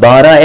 12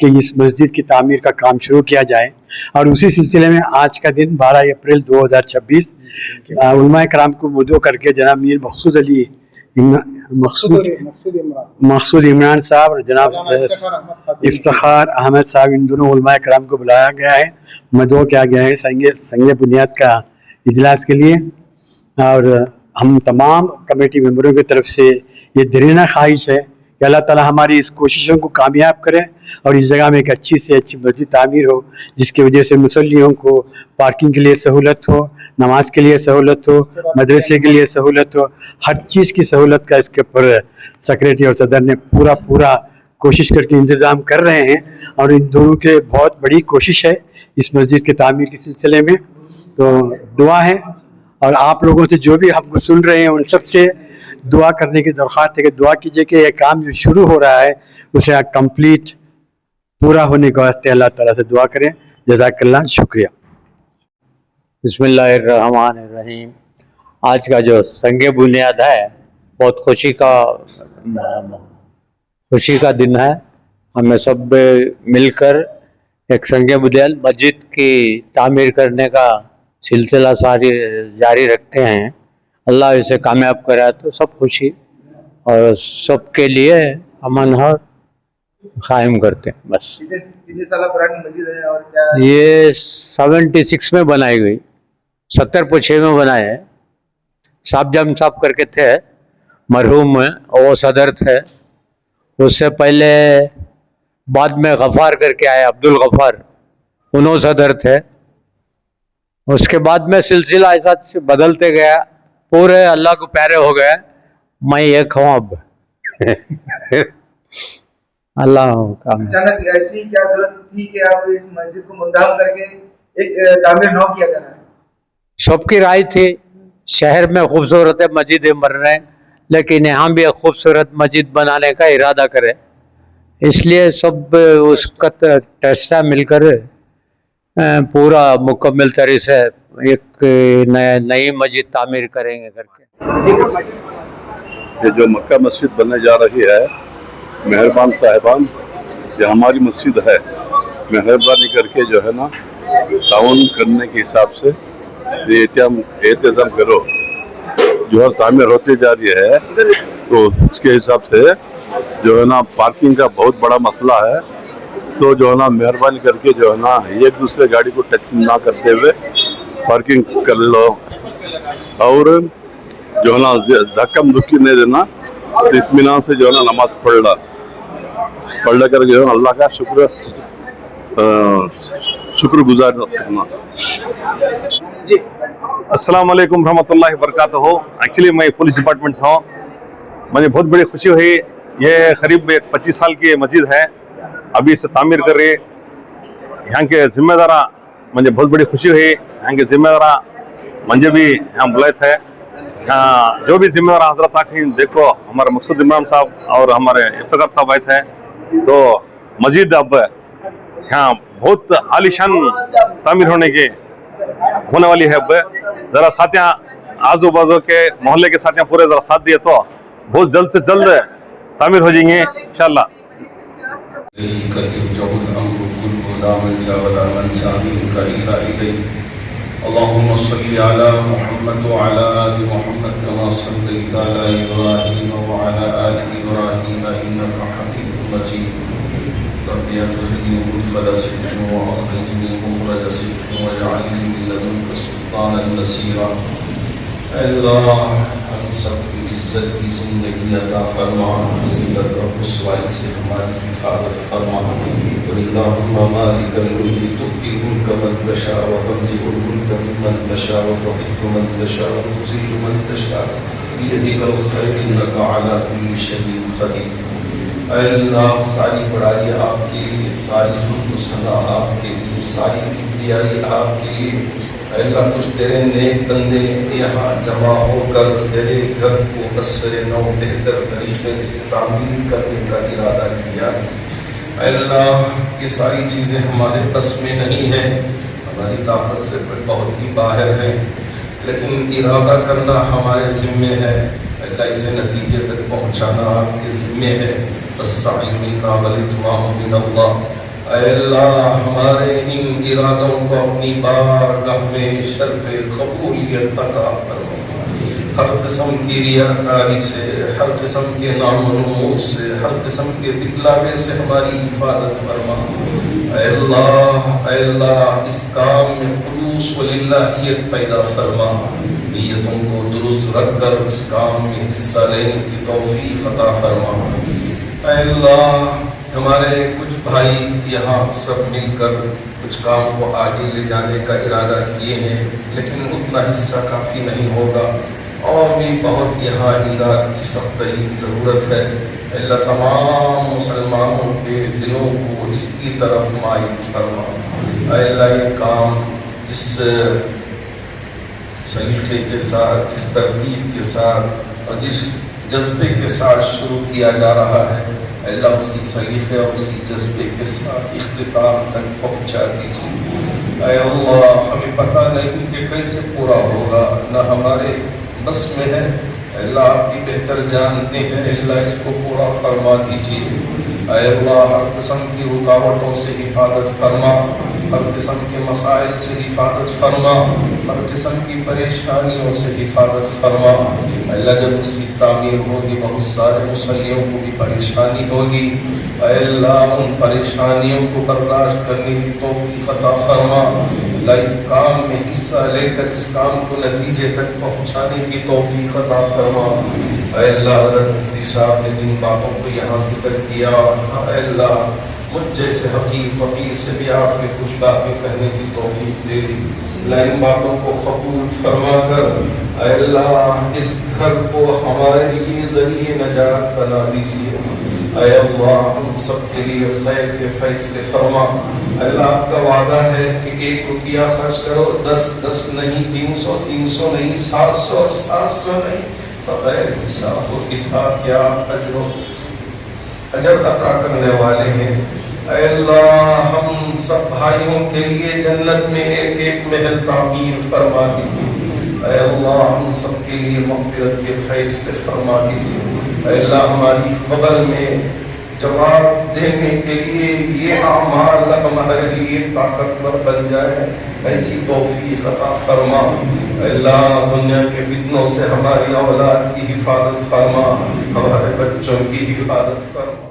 کہ اس مسجد کی تعمیر کا کام شروع کیا جائے. اور اسی سلسلے میں آج کا دن 12 اپریل 2026 علماء کرام کو مدعو کر کے جناب میر مقصود عمران صاحب اور جناب افتخار احمد صاحب، ان دونوں علماء کرام کو بلایا گیا ہے، مدعو کیا گیا ہے سنگ بنیاد کا اجلاس کے لیے. اور ہم تمام کمیٹی ممبروں کی طرف سے یہ دیرینہ خواہش ہے کہ اللہ تعالی ہماری اس کوششوں کو کامیاب کرے اور اس جگہ میں ایک اچھی سے اچھی مسجد تعمیر ہو، جس کی وجہ سے مصلیوں کو پارکنگ کے لیے سہولت ہو، نماز کے لیے سہولت ہو، مدرسے کے لیے سہولت ہو، ہر چیز کی سہولت کا اس کے اوپر سیکریٹری اور صدر نے پورا کوشش کر کے انتظام کر رہے ہیں. اور ان دونوں کے بہت بڑی کوشش ہے اس مسجد کے تعمیر کے سلسلے میں. تو دعا ہے، اور آپ لوگوں سے جو بھی ہم کو سن رہے ہیں ان سب سے دعا کرنے کی درخواست ہے کہ دعا کیجئے کہ یہ کام جو شروع ہو رہا ہے اسے کمپلیٹ پورا ہونے کے واسطے اللہ تعالیٰ سے دعا کریں. جزاک اللہ، شکریہ. بسم اللہ الرحمن الرحیم. آج کا جو سنگ بنیاد ہے بہت خوشی کا دن ہے. ہمیں سب مل کر ایک سنگ بنیاد مسجد کی تعمیر کرنے کا سلسلہ جاری رکھتے ہیں. اللہ اسے کامیاب کرا تو سب خوشی اور سب کے لیے امن اور قائم کرتے ہیں. بس کتنے سال پرانی مسجد ہے اور کیا یہ 76 میں بنائی گئی، 70 میں بنائے. صاحب جم صاحب کر کے تھے مرحوم، وہ صدر تھے. اس سے پہلے بعد میں غفار کر کے آئے، عبد الغفار، انہوں صدر تھے. اس کے بعد میں سلسلہ ایسا بدلتے گیا، پورے اللہ کو پیارے ہو گئے. میں ایک ہوں اب. اللہ کا اچانک ایسی کیا ضرورت تھی کہ آپ اس مسجد کو منتخب کر کے ایک تعمیر نو کیا جانا ہے؟ سب کی رائے تھی. شہر میں خوبصورت مسجدیں بن رہے ہیں، لیکن یہاں بھی ایک خوبصورت مسجد بنانے کا ارادہ کرے. اس لیے سب اس کا ٹیسٹا مل کر پورا مکمل طریقے سے ایک نئی مسجد تعمیر کریں گے کر کے. یہ جو مکہ مسجد بننے جا رہی ہے، مہربان صاحبان، یہ ہماری مسجد ہے، مہربانی کر کے جو ہے نا تعاون کرنے کے حساب سے اہتمام کرو. جو ہے تعمیر ہوتی جا رہی ہے تو اس کے حساب سے جو ہے نا پارکنگ کا بہت بڑا مسئلہ ہے. تو جو ہے نا مہربانی کر کے جو ہے نا ایک دوسرے گاڑی کو ٹچ نہ کرتے ہوئے پارکنگ کر لو، اور جو ہے نا دھکم دھکی نہیں دینا، اطمینان سے جو ہے نا نماز پڑھ کر جو ہے نا اللہ کا شکر گزار کرنا. جی السلام علیکم ورحمۃ اللہ وبرکاتہ. ایکچولی میں پولیس ڈپارٹمنٹ سے ہوں. مجھے بہت بڑی خوشی ہوئی. یہ قریب 25 سال کی مسجد ہے، ابھی اسے تعمیر کر رہی. یہاں کے ذمہ دارہ مجھے بہت بڑی خوشی ہوئی. یہاں کے ذمہ دارہ مجھے بھی یہاں بلائے تھے. یہاں جو بھی ذمہ دار حضرت تھا، دیکھو ہمارے مقصود عمران صاحب اور ہمارے افتخار صاحب آئے تھے. تو مسجد اب یہاں بہت عالیشان تعمیر ہونے والی ہے. اب ذرا ساتھیاں آزو بازو کے محلے کے ساتھیاں پورے ذرا ساتھ دیے تو بہت جلد سے جلد تعمیر ہو جائیں گے انشاءاللہ. اللهم صل على محمد وعلى آل محمد كما صليت على إبراهيم وعلى آل إبراهيم إنك حميد مجيد. رب ادخلني مدخل صدق وأخرجني مخرج صدق واجعلني من لدنك سلطانا نصيرا. اللہ ہم سب کی عزت کی زندگی عطا فرما، ذلت اور رسوائی سے ہماری حفاظت فرما. اللہم مالک الملک تؤتی الملک من تشاء وتنزع الملک ممن تشاء وتعز من تشاء وتذل من تشاء بیدک الخیر انک علی کل شیء قدیر. اے اللہ ساری بڑائی آپ کے لیے، ساری حمد و ثنا آپ کے لیے، ساری کبریائی آپ کے لیے. اے اللہ کچھ تیرے نیک بندے یہاں جمع ہو کر تیرے گھر کو عصر نو بہتر طریقے سے تعمیر کرنے کا ارادہ کیا. اے اللہ یہ ساری چیزیں ہمارے بس میں نہیں ہیں، ہماری طاقت سے بہت ہی باہر ہیں، لیکن ارادہ کرنا ہمارے ذمے ہے. اللہ اسے نتیجے تک پہنچانا آپ کے ذمے ہے. السعی منا والاتمام من اللہ. اے اللہ ہمارے ان ارادوں کو اپنی بارگاہ میں شرف قبولیت عطا فرما. ہر قسم کی ریاکاری سے، ہر قسم کے نام و نمود سے، ہر قسم کے دکھلاوے سے ہماری حفاظت فرما. اے اللہ اس کام میں خلوص و للہیت پیدا فرما. نیتوں کو درست رکھ کر اس کام میں حصہ لینے کی توفیق عطا فرما. اے اللہ ہمارے کچھ بھائی یہاں سب مل کر کچھ کام کو آگے لے جانے کا ارادہ کیے ہیں، لیکن اتنا حصہ کافی نہیں ہوگا، اور بھی بہت یہاں امداد کی سخت ترین ضرورت ہے. اللہ تمام مسلمانوں کے دلوں کو اس کی طرف مائل فرما. اے اللہ یہ کام جس سلیقے کے ساتھ، جس ترتیب کے ساتھ اور جس جذبے کے ساتھ شروع کیا جا رہا ہے، اللہ اسی سلیقے اور اسی جذبے کے ساتھ اختتام تک پہنچا دیجیے. اے اللہ ہمیں پتہ نہیں کہ کیسے پورا ہوگا، نہ ہمارے بس میں ہے. اللہ آپ کی بہتر جانتے ہیں. اللہ اس کو پورا فرما دیجیے. اے اللہ ہر قسم کی رکاوٹوں سے حفاظت فرما، ہر قسم کے مسائل سے حفاظت فرما، ہر قسم کی پریشانیوں سے حفاظت فرما. اللہ جب اس کی تعمیر ہوگی بہت سارے مصلیوں کو بھی پریشانی ہوگی. اے اللہ ان پریشانیوں کو برداشت کرنے کی توفیق عطا فرما. اللہ اس کام میں حصہ لے کر اس کام کو نتیجے تک پہنچانے کی توفیق عطا فرما. اے اللہ حضرت مفتی صاحب نے جن باتوں کو یہاں ذکر کیا، اے اللہ مجھ جیسے حقیر فقیر سے بھی آپ نے کچھ باتیں کہنے کی توفیق دے دی. اللہ ان باتوں کو قبول فرما کر اے اللہ اس گھر کو ہمارے لیے ذریعہ نجات بنا دیجیے. اے اللہ ہم سب کے لیے خیر کے فیصلے فرما. اللہ آپ کا وعدہ ہے کہ 1 روپیہ خرچ کرو، 10 نہیں، 300 نہیں، 700 نہیں، بغیر حساب و کتاب کیا اجر عطا کرنے والے ہیں. اے اللہ ہم سب بھائیوں کے لیے جنت میں ایک محل تعمیر فرما دیجیے. اے اللہ ہم سب کے لیے مغفرت کے فیصلے فرما دیجیے. اے اللہ ہماری قبر میں جواب دینے کے لیے یہ اعمال ہمارے لیے طاقتور بن جائے، ایسی توفیق عطا فرما. اے اللہ دنیا کے فتنوں سے ہماری اولاد کی حفاظت فرما، ہمارے بچوں کی حفاظت فرما.